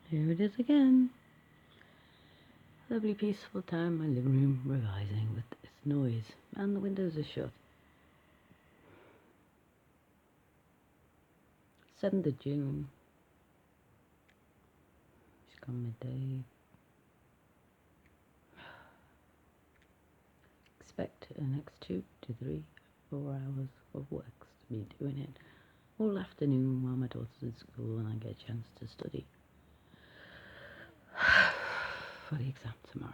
Here it is again. Lovely peaceful time in my living room revising with this noise and the windows are shut. 7th of June. It's gone midday. Expect the next 2 to 3, 4 hours of work to be doing it all afternoon while my daughter's in school and I get a chance to study for the exam tomorrow.